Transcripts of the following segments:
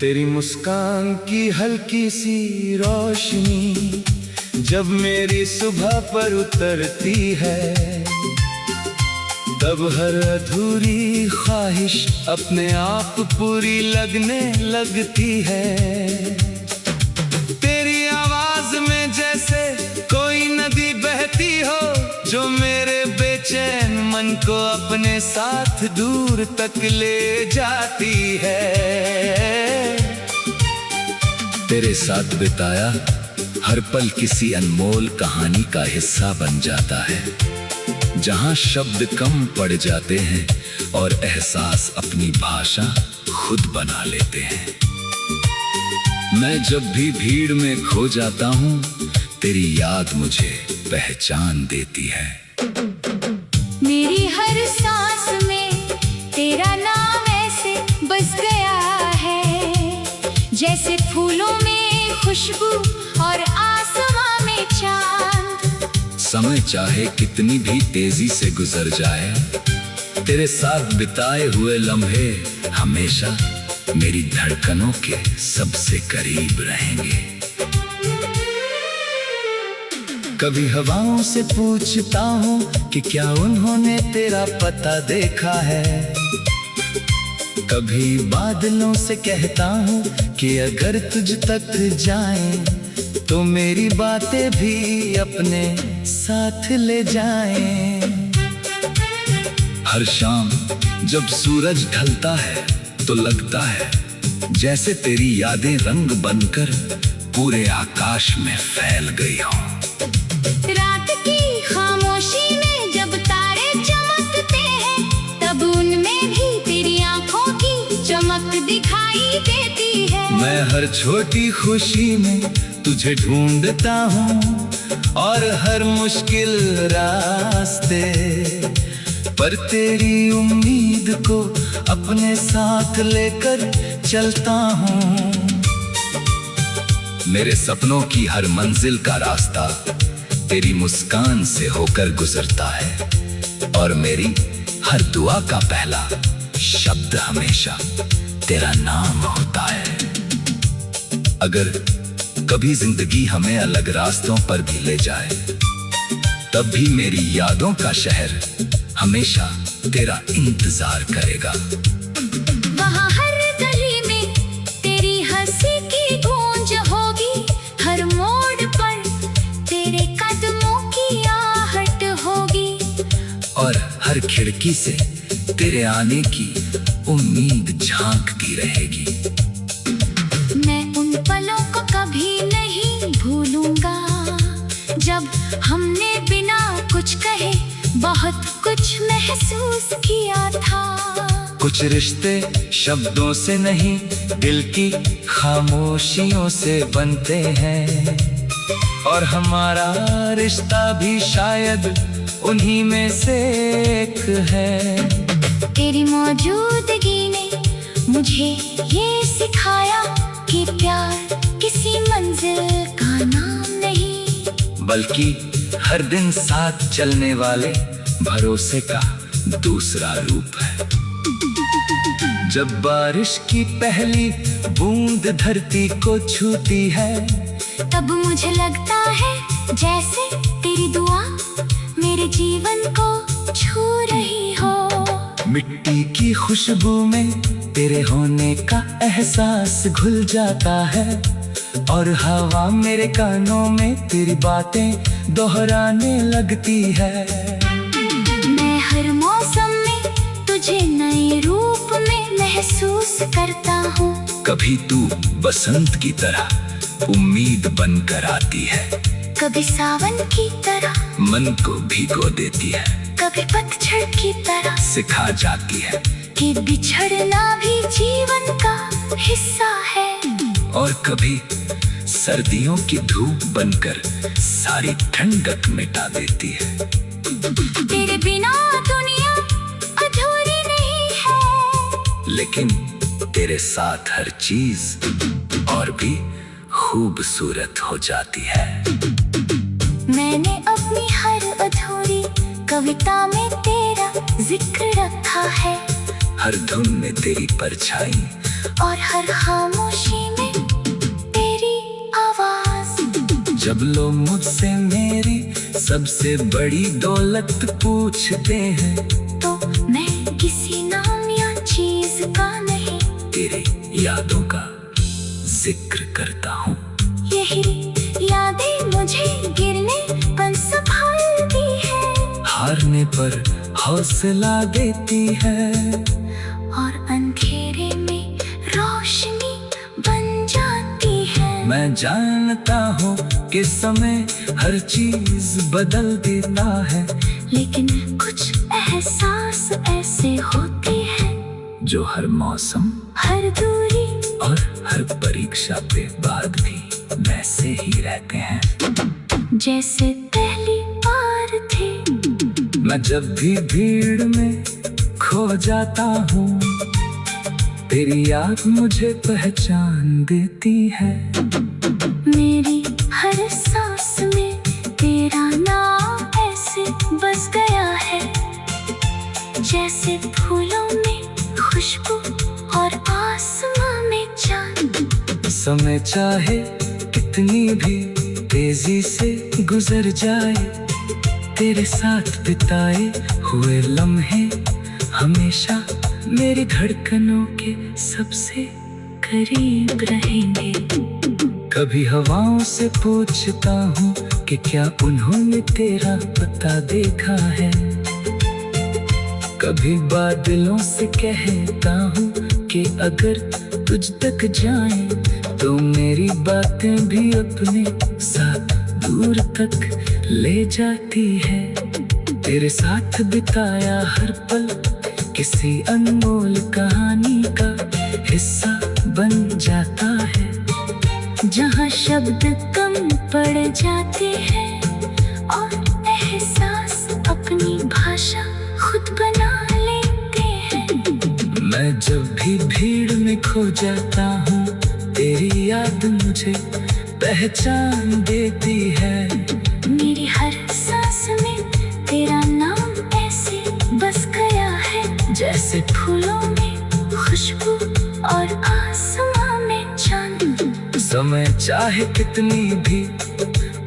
तेरी मुस्कान की हल्की सी रोशनी जब मेरी सुबह पर उतरती है, तब हर अधूरी ख्वाहिश अपने आप पूरी लगने लगती है। तेरी आवाज में जैसे कोई नदी बहती हो, जो मेरे बेचैन मन को अपने साथ दूर तक ले जाती है। तेरे साथ बिताया हर पल किसी अनमोल कहानी का हिस्सा बन जाता है, जहां शब्द कम पड़ जाते हैं और एहसास अपनी भाषा खुद बना लेते हैं। मैं जब भी भीड़ में खो जाता हूँ, तेरी याद मुझे पहचान देती है। मेरी हर सांस में तेरा नाम ऐसे बस गया है, जैसे फूलों में खुशबू और आसमां में चांद। समय चाहे कितनी भी तेजी से गुजर जाए, तेरे साथ बिताए हुए लम्हे हमेशा मेरी धड़कनों के सबसे करीब रहेंगे। कभी हवाओं से पूछता हूँ कि क्या उन्होंने तेरा पता देखा है, कभी बादलों से कहता हूँ कि अगर तुझ तक जाएं तो मेरी बातें भी अपने साथ ले जाएं। हर शाम जब सूरज ढलता है तो लगता है जैसे तेरी यादें रंग बनकर पूरे आकाश में फैल गई हों। रात की खामोशी में जब तारे चमकते हैं, तब उनमें भी तेरी आंखों की चमक दिखाई देती है। मैं हर छोटी खुशी में तुझे ढूंढता हूँ और हर मुश्किल रास्ते पर तेरी उम्मीद को अपने साथ लेकर चलता हूँ। मेरे सपनों की हर मंजिल का रास्ता तेरी मुस्कान से होकर गुजरता है, और मेरी हर दुआ का पहला शब्द हमेशा तेरा नाम होता है। अगर कभी जिंदगी हमें अलग रास्तों पर भी ले जाए, तब भी मेरी यादों का शहर हमेशा तेरा इंतजार करेगा। वहाँ हर गली में तेरी हंसी की गूंज होगी, हर मोड़ पर तेरे कदमों की आहट होगी, और हर खिड़की से तेरे आने की उम्मीद झांकती रहेगी। मैं उन पलों को कभी नहीं भूलूंगा, जब हमने बिना कुछ कहे बहुत कुछ महसूस किया था। कुछ रिश्ते शब्दों से नहीं, दिल की खामोशियों से बनते हैं, और हमारा रिश्ता भी शायद उन्हीं में से एक है। तेरी मौजूदगी ने मुझे ये सिखाया कि प्यार किसी मंजिल का नाम नहीं, बल्कि हर दिन साथ चलने वाले भरोसे का दूसरा रूप है। जब बारिश की पहली बूंद धरती को छूती है, तब मुझे लगता है जैसे तेरी दुआ मेरे जीवन को छू रही हो। मिट्टी की खुशबू में तेरे होने का एहसास घुल जाता है, और हवा मेरे कानों में तेरी बातें दोहराने लगती है। मैं हर मौसम में तुझे नए रूप में महसूस करता हूँ। कभी तू बसंत की तरह उम्मीद बनकर आती है, कभी सावन की तरह मन को भिगो देती है, कभी पतझड़ की तरह सिखा जाती है कि बिछड़ना भी जीवन का हिस्सा है, और कभी सर्दियों की धूप बनकर सारी ठंडक मिटा देती है। तेरे बिना दुनिया अधूरी नहीं है, लेकिन तेरे साथ हर चीज और भी खूबसूरत हो जाती है। मैंने अपनी हर अधूरी कविता में तेरा जिक्र रखा है, हर धुन में तेरी परछाई और हर खामोशी में तेरी आवाज। जब लोग मुझसे मेरी सबसे बड़ी दौलत पूछते हैं, तो मैं किसी नाम या चीज का नहीं, तेरे यादों का जिक्र करता हूँ। यही यादें मुझे गिरने पर संभालती है, हारने पर हौसला देती है, और अंधेरे में रोशनी बन जाती है। मैं जानता हूँ कि समय हर चीज बदल देता है, लेकिन कुछ एहसास ऐसे होते हैं जो हर मौसम, हर दूरी और हर परीक्षा के बाद भी वैसे ही रहते हैं, जैसे पहली बार थे। मैं जब भी भीड़ में खो जाता हूँ, तेरी याद मुझे पहचान देती है। मेरी हर सांस में तेरा नाम ऐसे बस गया है, जैसे फूलों में खुशबू और आसमां में चांद। समय चाहे कितनी भी तेजी से गुजर जाए, तेरे साथ बिताए हुए लम्हे हमेशा मेरी धड़कनों के सबसे करीब रहेंगे। कभी हवाओं से पूछता हूँ कि क्या उन्होंने तेरा पता देखा है, कभी बादलों से कहता हूँ कि अगर तुझ तक जाएं तो मेरी बातें भी अपने साथ दूर तक ले जाती है। तेरे साथ बिताया हर पल किसी अनमोल कहानी का हिस्सा बन जाता है, जहाँ शब्द कम पड़ जाते हैं और एहसास अपनी भाषा खुद बना लेते हैं। मैं जब भी भीड़ में खो जाता हूँ, तेरी याद मुझे पहचान देती है। मेरी हर सांस में तेरा नाम ऐसे बस गया है, जैसे फूलों में खुशबू और आसमां में चांद। समय चाहे कितनी भी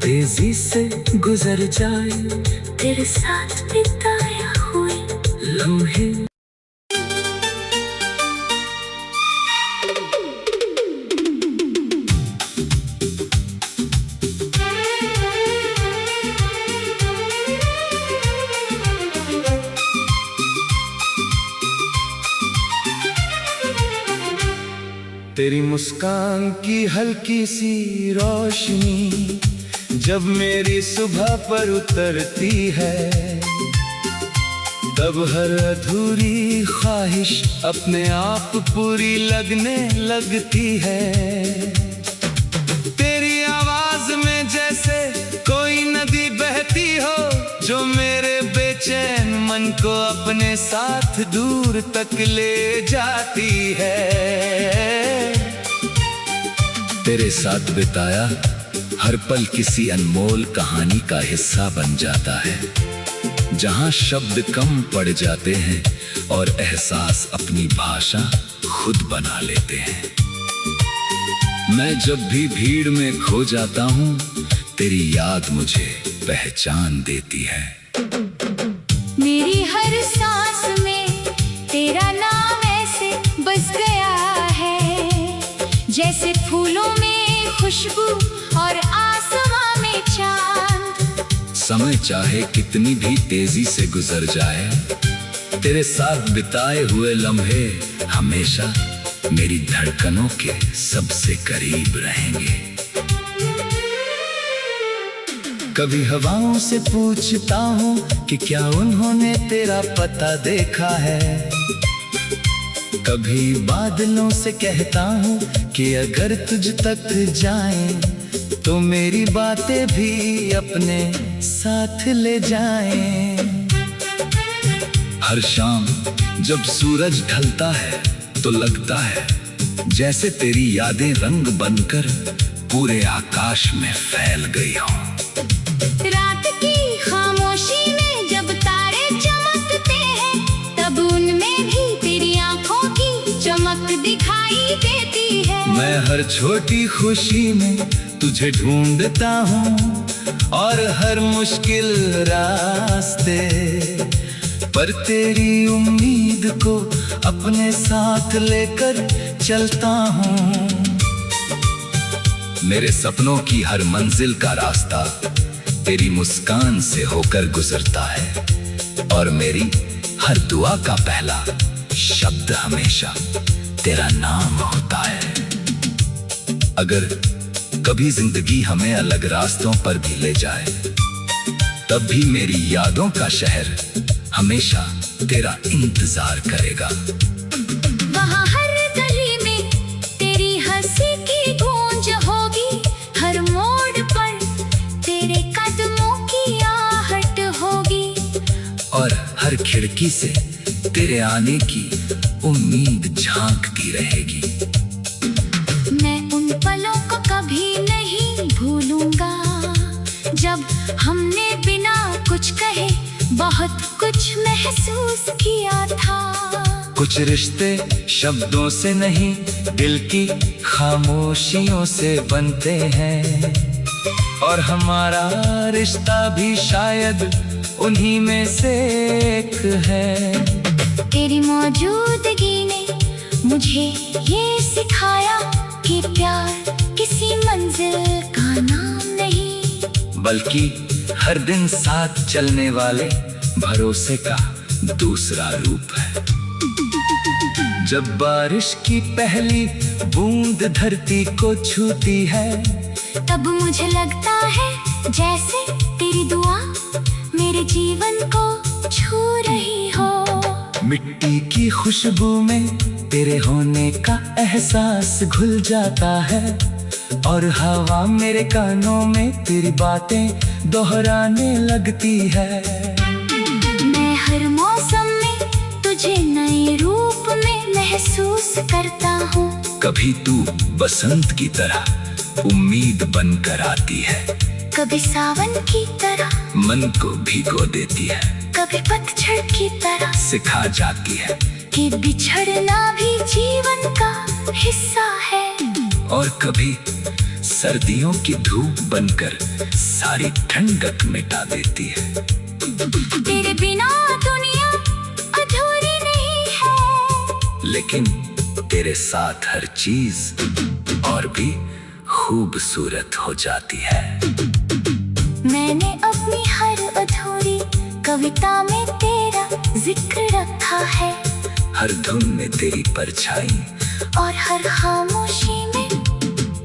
तेजी से गुजर जाए, तेरे साथ बिताया हुए लम्हे। तेरी मुस्कान की हल्की सी रोशनी जब मेरी सुबह पर उतरती है, तब हर अधूरी ख्वाहिश अपने आप पूरी लगने लगती है। तेरी आवाज में जैसे कोई नदी बहती हो, जो मेरे बेचैन मन को अपने साथ दूर तक ले जाती है। तेरे साथ बिताया हर पल किसी अनमोल कहानी का हिस्सा बन जाता है, जहां शब्द कम पड़ जाते हैं और एहसास अपनी भाषा खुद बना लेते हैं। मैं जब भी भीड़ में खो जाता हूँ, तेरी याद मुझे पहचान देती है। मेरी हर सांस में तेरा नाम ऐसे बस गया है, जैसे फूलों में खुशबू और आसमां में चांद। समय चाहे कितनी भी तेजी से गुजर जाए, तेरे साथ बिताए हुए लम्हे हमेशा मेरी धड़कनों के सबसे करीब रहेंगे। कभी हवाओं से पूछता हूँ कि क्या उन्होंने तेरा पता देखा है, कभी बादलों से कहता हूँ कि अगर तुझ तक जाएं तो मेरी बातें भी अपने साथ ले जाएं। हर शाम जब सूरज ढलता है तो लगता है जैसे तेरी यादें रंग बनकर पूरे आकाश में फैल गई हों। रात की खामोशी में जब तारे चमकते हैं, तब उनमें भी तेरी आंखों की चमक दिखाई मैं हर छोटी खुशी में तुझे ढूंढता हूँ और हर मुश्किल रास्ते पर तेरी उम्मीद को अपने साथ लेकर चलता हूँ। मेरे सपनों की हर मंजिल का रास्ता तेरी मुस्कान से होकर गुजरता है और मेरी हर दुआ का पहला शब्द हमेशा तेरा नाम होता है। अगर कभी जिंदगी हमें अलग रास्तों पर भी ले जाए, तब भी मेरी यादों का शहर हमेशा तेरा इंतजार करेगा। वहाँ हर गली में तेरी हंसी की गूंज होगी, हर मोड़ पर तेरे कदमों की आहट होगी और हर खिड़की से तेरे आने की उम्मीद झांकती रहेगी। मैं उन पलों को कभी नहीं भूलूंगा जब हमने बिना कुछ कहे बहुत कुछ महसूस किया था। कुछ रिश्ते शब्दों से नहीं, दिल की खामोशियों से बनते हैं और हमारा रिश्ता भी शायद उन्हीं में से एक है। तेरी मौजूदगी ने मुझे ये सिखाया कि प्यार किसी मंजिल का नाम नहीं, बल्कि हर दिन साथ चलने वाले भरोसे का दूसरा रूप है। जब बारिश की पहली बूंद धरती को छूती है, तब मुझे लगता है जैसे तेरी दुआ मेरे जीवन को छू रही हो। मिट्टी की खुशबू में तेरे होने का एहसास घुल जाता है और हवा मेरे कानों में तेरी बातें दोहराने लगती है। मैं हर मौसम में तुझे नए रूप में महसूस करता हूँ। कभी तू बसंत की तरह उम्मीद बनकर आती है, कभी सावन की तरह मन को भिगो देती है, कभी पतझड़ की तरह सिखा जाती है कि बिछड़ना भी जीवन का हिस्सा है। और कभी सर्दियों की धूप बनकर सारी ठंडक मिटा देती है। तेरे बिना दुनिया अधूरी नहीं है, लेकिन तेरे साथ हर चीज और भी खूबसूरत हो जाती है। मैंने अपनी हर अधूरी कविता में तेरा जिक्र रखा है, हर धुन में तेरी परछाई और हर खामोशी में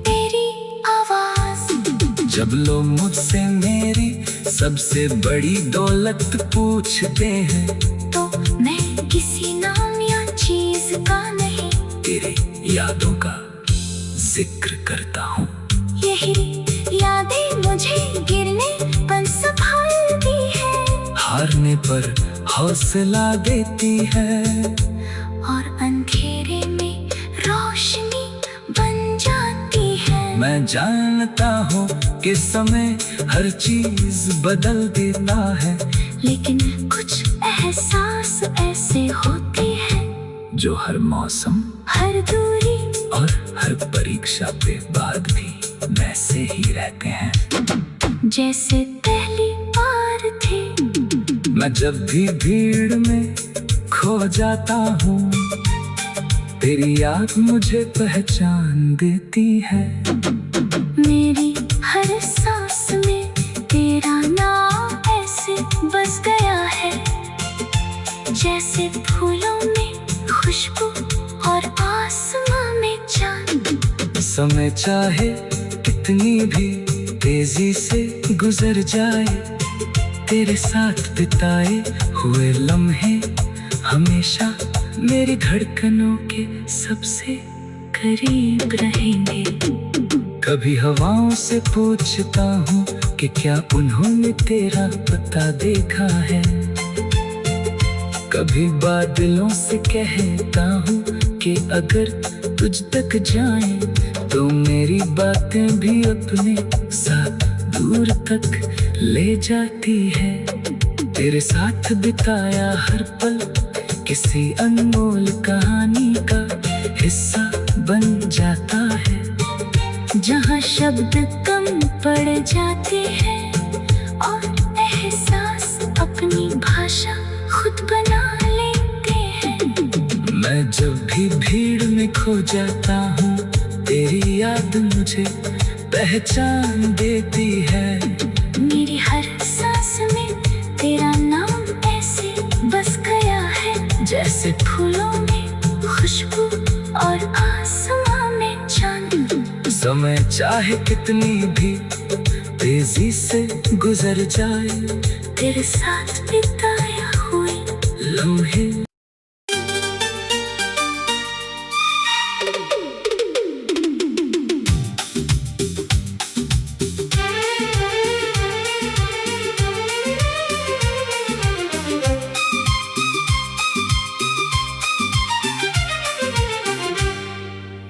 तेरी आवाज। जब लोग मुझसे मेरी सबसे बड़ी दौलत पूछते हैं, तो मैं किसी नाम या चीज का नहीं, तेरे यादों का जिक्र करता हूँ। यही यादें मुझे गिरने पर संभालती है, हारने पर हौसला देती है और अंधेरे में रोशनी बन जाती है। मैं जानता हूँ कि समय हर चीज बदल देता है, लेकिन कुछ एहसास ऐसे होते हैं जो हर मौसम, हर दूरी और हर परीक्षा के बाद भी वैसे ही रहते हैं जैसे पहली बार थे। मैं जब भी भीड़ में खो जाता हूँ, तेरी याद मुझे पहचान देती है। मेरी हर सांस में तेरा नाम ऐसे बस गया है, जैसे फूलों में खुशबू और आसमां में चांद। समय चाहे कितनी भी तेजी से गुजर जाए, तेरे साथ बिताए हुए लम्हे हमेशा मेरी धड़कनों के सबसे करीब रहेंगे। कभी हवाओं से पूछता हूँ कि क्या उन्होंने तेरा पता देखा है, कभी बादलों से कहता हूँ कि अगर तुझ तक जाएं तो मेरी बातें भी अपने साथ दूर तक ले जाती है। तेरे साथ बिताया हर पल किसी अनमोल कहानी का हिस्सा बन जाता है। जहाँ शब्द कम पड़ जाते हैं और एहसास अपनी भाषा खुद बना लेते हैं। मैं जब भी भीड़ में खो जाता हूँ, तेरी याद मुझे पहचान देती है। मेरी हर सांस में तेरा नाम ऐसे बस गया है, जैसे फूलों में खुशबू और आसमां में चांद। समय चाहे कितनी भी तेजी से गुजर जाए, तेरे साथ बिताया हुए लम्हे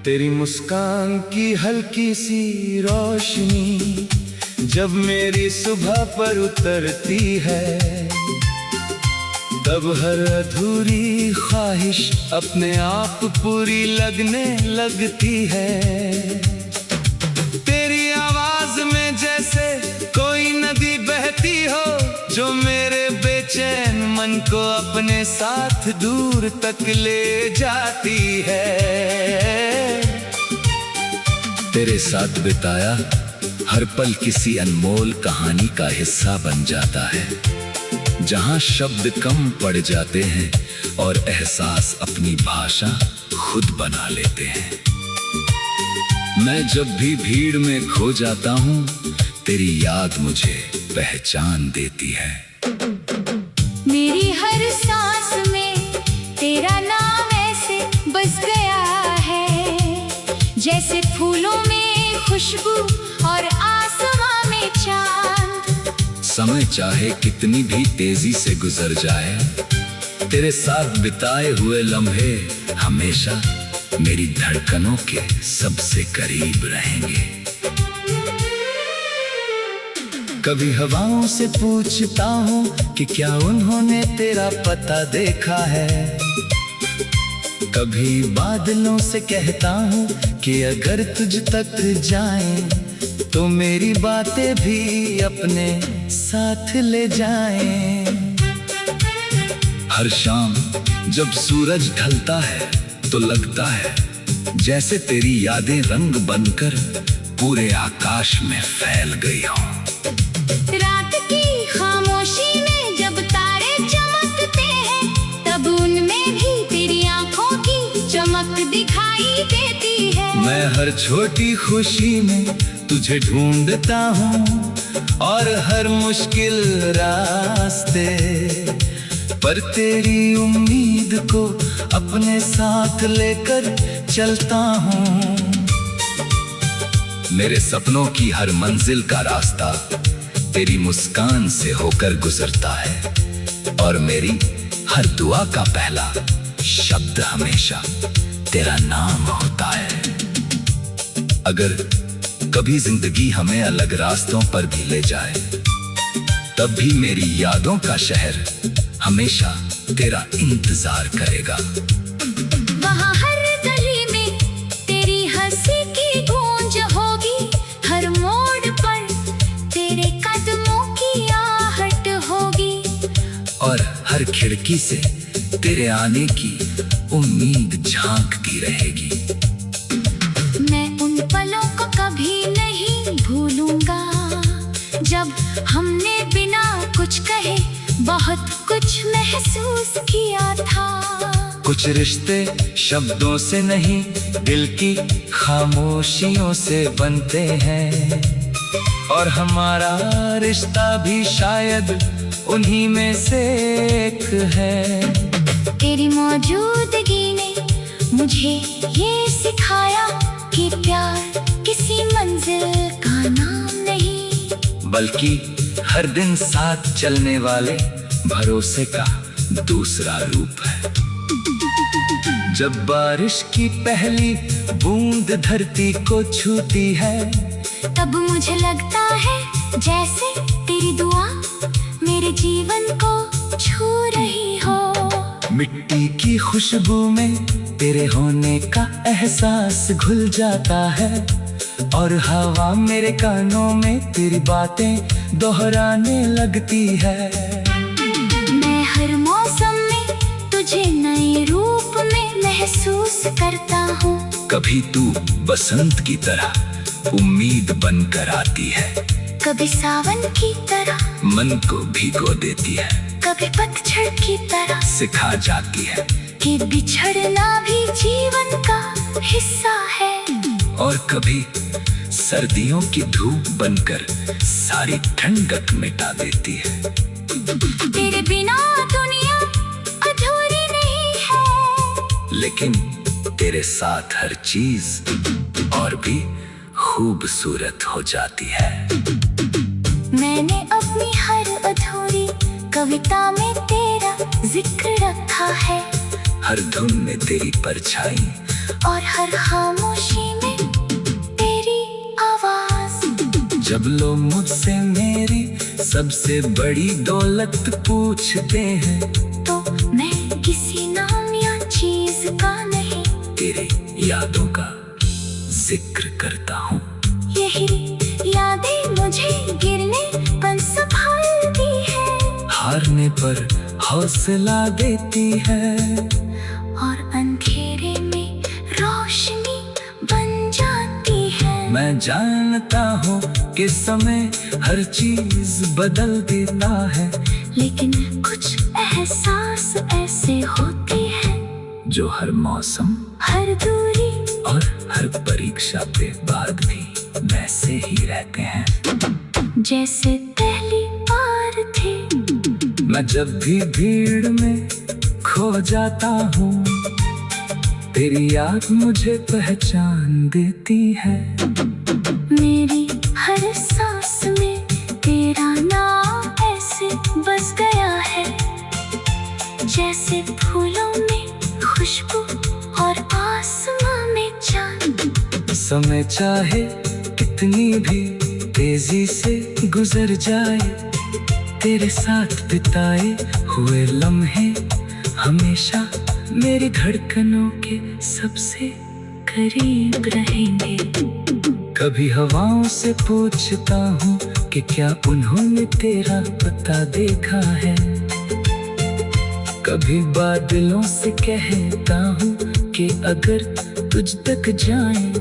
तेरी मुस्कान की हल्की सी रोशनी जब मेरी सुबह पर उतरती है, तब हर अधूरी ख्वाहिश अपने आप पूरी लगने लगती है। तेरी आवाज में जैसे कोई नदी बहती हो, जो मेरे बेचैन मन को अपने साथ दूर तक ले जाती है। तेरे साथ बिताया हर पल किसी अनमोल कहानी का हिस्सा बन जाता है, जहां शब्द कम पड़ जाते हैं और एहसास अपनी भाषा खुद बना लेते हैं। मैं जब भी भीड़ में खो जाता हूँ, तेरी याद मुझे पहचान देती है। मेरी हर सांस में तेरा नाम ऐसे बस गया है, जैसे फूलों में खुशबू और आसमां में चांद। समय चाहे कितनी भी तेजी से गुजर जाए, तेरे साथ बिताए हुए लम्हे हमेशा मेरी धड़कनों के सबसे करीब रहेंगे। कभी हवाओं से पूछता हूँ कि क्या उन्होंने तेरा पता देखा है। कभी बादलों से कहता हूँ कि अगर तुझ तक जाएं, तो मेरी बातें भी अपने साथ ले जाएं। हर शाम जब सूरज ढलता है तो लगता है जैसे तेरी यादें रंग बनकर पूरे आकाश में फैल गई हों। रात की खामोशी में जब तारे चमकते हैं, तब उनमें भी तेरी आंखों की चमक दिखाई देती है। मैं हर छोटी खुशी में तुझे ढूंढता हूँ और हर मुश्किल रास्ते पर तेरी उम्मीद को अपने साथ लेकर चलता हूँ। मेरे सपनों की हर मंजिल का रास्ता तेरी मुस्कान से होकर गुजरता है, और मेरी हर दुआ का पहला शब्द हमेशा तेरा नाम होता है। अगर कभी जिंदगी हमें अलग रास्तों पर भी ले जाए, तब भी मेरी यादों का शहर हमेशा तेरा इंतजार करेगा। वहाँ हर गली में तेरी हंसी की गूंज होगी, हर मोड़ पर तेरे कदमों की आहट होगी, और हर खिड़की से तेरे आने की उम्मीद झांकती रहेगी। मैं उन पलों को कभी नहीं भूलूंगा, जब हमने बिना कुछ कहे बहुत कुछ महसूस किया था। कुछ रिश्ते शब्दों से नहीं, दिल की खामोशियों से बनते हैं, और हमारा रिश्ता भी शायद उन्हीं में से एक है। तेरी मौजूदगी ने मुझे ये सिखाया कि प्यार किसी मंजिल का नाम नहीं, बल्कि हर दिन साथ चलने वाले भरोसे का दूसरा रूप है। जब बारिश की पहली बूंद धरती को छूती है, तब मुझे लगता है जैसे तेरी दुआ मेरे जीवन को छू रही हो। मिट्टी की खुशबू में तेरे होने का एहसास घुल जाता है, और हवा मेरे कानों में तेरी बातें दोहराने लगती है। मैं हर मौसम में तुझे नए रूप में महसूस करता हूँ। कभी तू बसंत की तरह उम्मीद बनकर आती है, कभी सावन की तरह मन को भिगो देती है, कभी पतझड़ की तरह सिखा जाती है कि बिछड़ना भी जीवन का हिस्सा है। और कभी सर्दियों की धूप बनकर सारी ठंडक मिटा देती है। तेरे बिना दुनिया अधूरी नहीं है, लेकिन तेरे साथ हर चीज और भी खूबसूरत हो जाती है। मैंने अपनी हर अधूरी कविता में तेरा जिक्र रखा है, हर धुन में तेरी परछाई और हर खामोशी में तेरी आवाज। जब लोग मुझसे मेरी सबसे बड़ी दौलत पूछते हैं, तो मैं किसी नाम या चीज का नहीं, तेरे यादों का जिक्र करता हूँ। यही यादें मुझे गिरने पर संभालती है, हारने पर हौसला देती है, और अंधेरे में रोशनी बन जाती है। मैं जानता हूँ कि समय हर चीज बदल देता है, लेकिन कुछ एहसास ऐसे होते हैं जो हर मौसम, हर दूरी और हर परीक्षा के बाद भी वैसे ही रहते हैं जैसे पहली बार थे। मैं जब भी भीड़ में खो जाता हूँ, तेरी याद मुझे पहचान देती है। मेरी हर सांस में तेरा नाम ऐसे बस गया है, जैसे फूलों में खुशबू और आसमां में चांद। समय चाहे कितनी भी तेजी से गुजर जाए, तेरे साथ बिताए हुए लम्हे हमेशा मेरी धड़कनों के सबसे करीब रहेंगे। कभी हवाओं से पूछता हूँ कि क्या उन्होंने तेरा पता देखा है, कभी बादलों से कहता हूँ कि अगर तुझ तक जाएं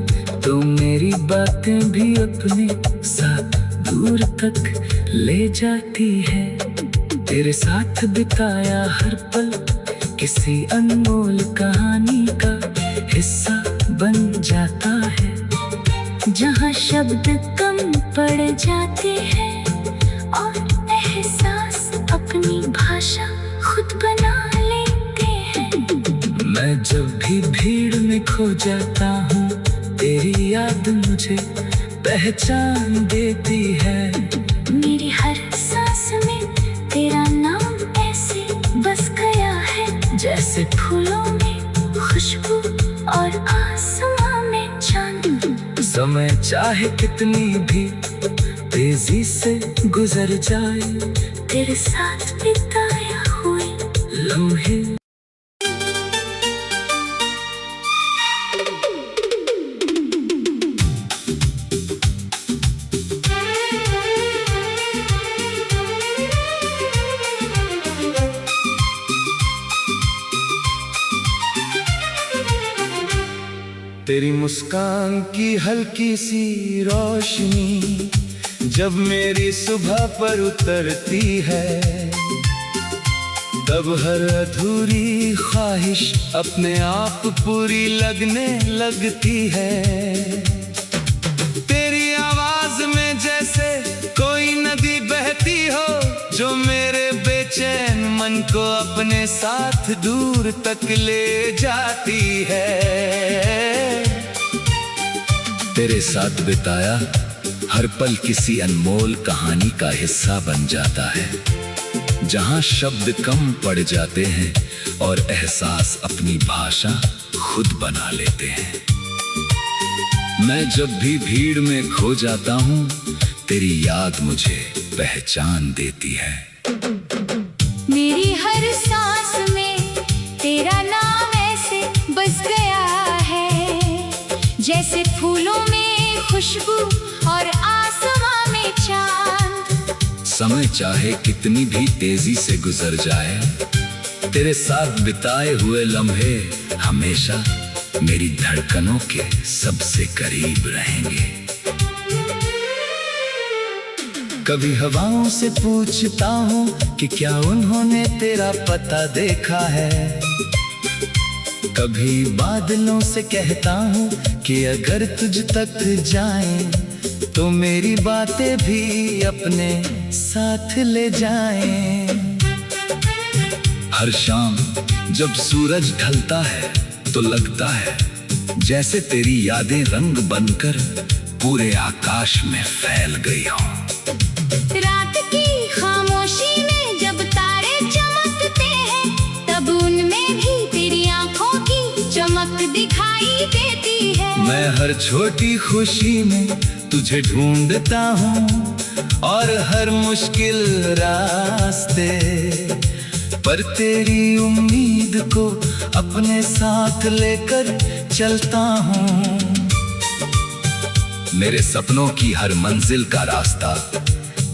तो मेरी बातें भी अपने साथ दूर तक ले जाती है। तेरे साथ बिताया हर पल किसी अनमोल कहानी का हिस्सा बन जाता है, जहाँ शब्द कम पड़ जाते हैं और एहसास अपनी भाषा खुद बना लेते हैं। मैं जब भी भीड़ में खो जाता हूँ, तेरी याद मुझे पहचान देती है। मेरी हर सांस में तेरा नाम ऐसे बस गया है, जैसे फूलों में खुशबू और आसमां में चांद। समय चाहे कितनी भी तेजी से गुजर जाए, तेरे साथ बिताया हुए लम्हे तेरी मुस्कान की हल्की सी रोशनी जब मेरी सुबह पर उतरती है, तब हर अधूरी ख्वाहिश अपने आप पूरी लगने लगती है। तेरी आवाज में जैसे कोई नदी बहती हो, जो मेरे बेचैन मन को अपने साथ दूर तक ले जाती है। तेरे साथ बिताया हर पल किसी अनमोल कहानी का हिस्सा बन जाता है, जहां शब्द कम पड़ जाते हैं और एहसास अपनी भाषा खुद बना लेते हैं। मैं जब भी भीड़ में खो जाता हूँ, तेरी याद मुझे पहचान देती है। मेरी हर सांस में जैसे फूलों में खुशबू और आसमां में चांद। समय चाहे कितनी भी तेजी से गुजर जाए, तेरे साथ बिताए हुए लम्हे हमेशा मेरी धड़कनों के सबसे करीब रहेंगे। कभी हवाओं से पूछता हूँ कि क्या उन्होंने तेरा पता देखा है। कभी बादलों से कहता हूँ कि अगर तुझ तक जाएं तो मेरी बातें भी अपने साथ ले जाएं। हर शाम जब सूरज ढलता है तो लगता है जैसे तेरी यादें रंग बनकर पूरे आकाश में फैल गई हों। रात की खामोशी में जब तारे चमकते हैं, तब उनमें भी तेरी आंखों की चमक दिखाई देती है। मैं हर छोटी खुशी में तुझे ढूंढता हूँ और हर मुश्किल रास्ते पर तेरी उम्मीद को अपने साथ लेकर चलता हूँ। मेरे सपनों की हर मंजिल का रास्ता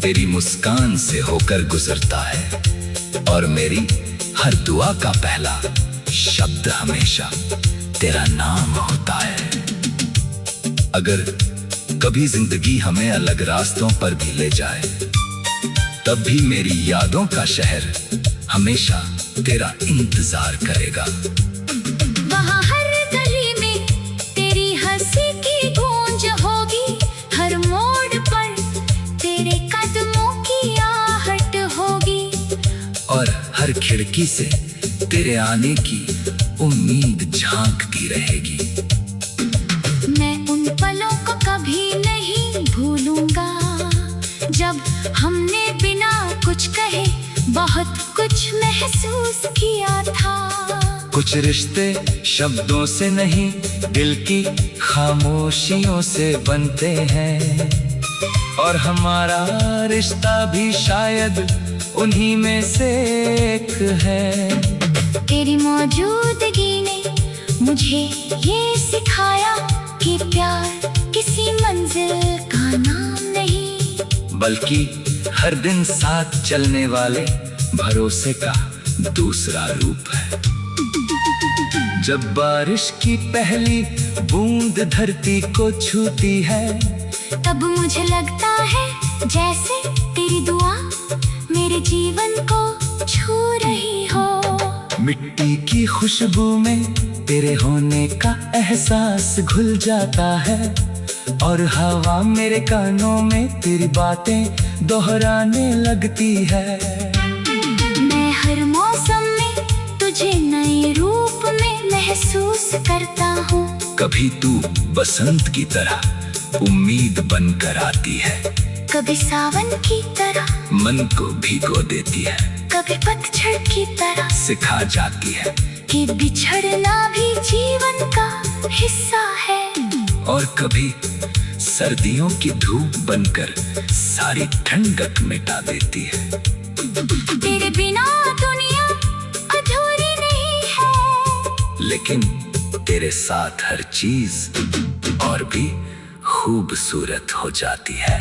तेरी मुस्कान से होकर गुजरता है, और मेरी हर दुआ का पहला शब्द हमेशा तेरा नाम होता है। अगर कभी जिंदगी हमें अलग रास्तों पर भी ले जाए, तब भी मेरी यादों का शहर हमेशा तेरा इंतजार करेगा। वहाँ हर गली में तेरी हंसी की गूंज होगी, हर मोड़ पर तेरे कदमों की आहट होगी, और हर खिड़की से तेरे आने की उम्मीद झांकती रहेगी। मैं उन पलों को कभी नहीं भूलूंगा जब हमने बिना कुछ कहे बहुत कुछ महसूस किया था। कुछ रिश्ते शब्दों से नहीं, दिल की खामोशियों से बनते हैं, और हमारा रिश्ता भी शायद उन्हीं में से एक है। तेरी मौजूदगी ने मुझे ये सिखाया कि प्यार किसी मंजिल का नाम नहीं, बल्कि हर दिन साथ चलने वाले भरोसे का दूसरा रूप है। जब बारिश की पहली बूंद धरती को छूती है, तब मुझे लगता है जैसे तेरी दुआ मेरे जीवन को छू रही हो। मिट्टी की खुशबू में तेरे होने का एहसास घुल जाता है, और हवा मेरे कानों में तेरी बातें दोहराने लगती है। मैं हर मौसम में तुझे नए रूप में महसूस करता हूँ। कभी तू बसंत की तरह उम्मीद बनकर आती है, कभी सावन की तरह मन को भिगो देती है, कभी पतझड़ की तरह सिखा जाती है कि बिछड़ना भी जीवन का हिस्सा है। और कभी सर्दियों की धूप बनकर सारी ठंडक मिटा देती है। तेरे बिना दुनिया अधूरी नहीं है, लेकिन तेरे साथ हर चीज और भी खूबसूरत हो जाती है।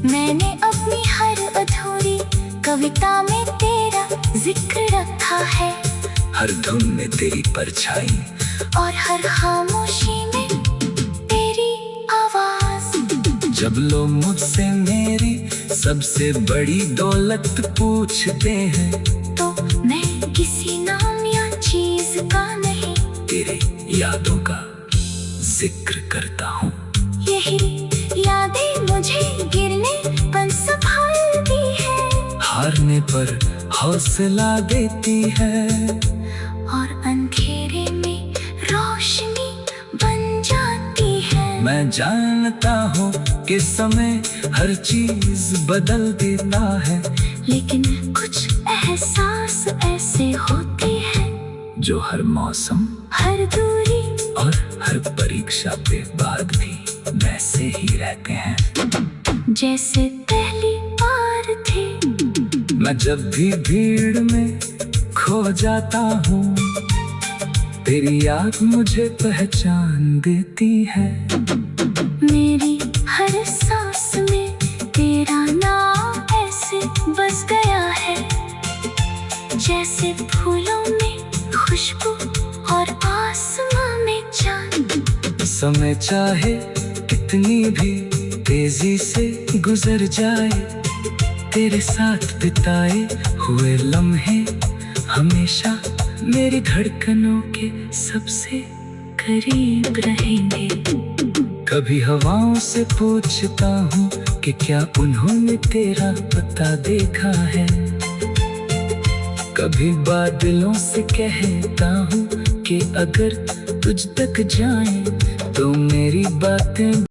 मैंने अपनी हर अधूरी कविता में तेरा जिक्र रखा है, हर धुन में तेरी परछाई और हर खामोशी में तेरी आवाज। जब लोग मुझसे मेरी सबसे बड़ी दौलत पूछते हैं, तो मैं किसी नाम या चीज का नहीं, तेरे यादों का जिक्र करता हूँ। यही यादें मुझे गिरने पर संभालती है, हारने पर हौसला देती है, और अंधेरे में रोशनी बन जाती है। मैं जानता हूँ कि समय हर चीज बदल देता है, लेकिन कुछ एहसास ऐसे होते हैं जो हर मौसम, हर दूरी और हर परीक्षा के बाद भी वैसे ही रहते हैं जैसे पहली बार थे। मैं जब भी भीड़ में खो जाता हूँ, तेरी याद मुझे पहचान देती है। मेरी हर सांस में तेरा नाम ऐसे बस गया है, जैसे फूलों में खुशबू और आसमां में चांद। समय चाहे कितनी भी तेजी से गुजर जाए, तेरे साथ बिताए हुए लम्हे हमेशा मेरी धड़कनों के सबसे करीब रहेंगे। कभी हवाओं से पूछता हूँ कि क्या उन्होंने तेरा पता देखा है। कभी बादलों से कहता हूँ कि अगर तुझ तक जाएं तो मेरी बातें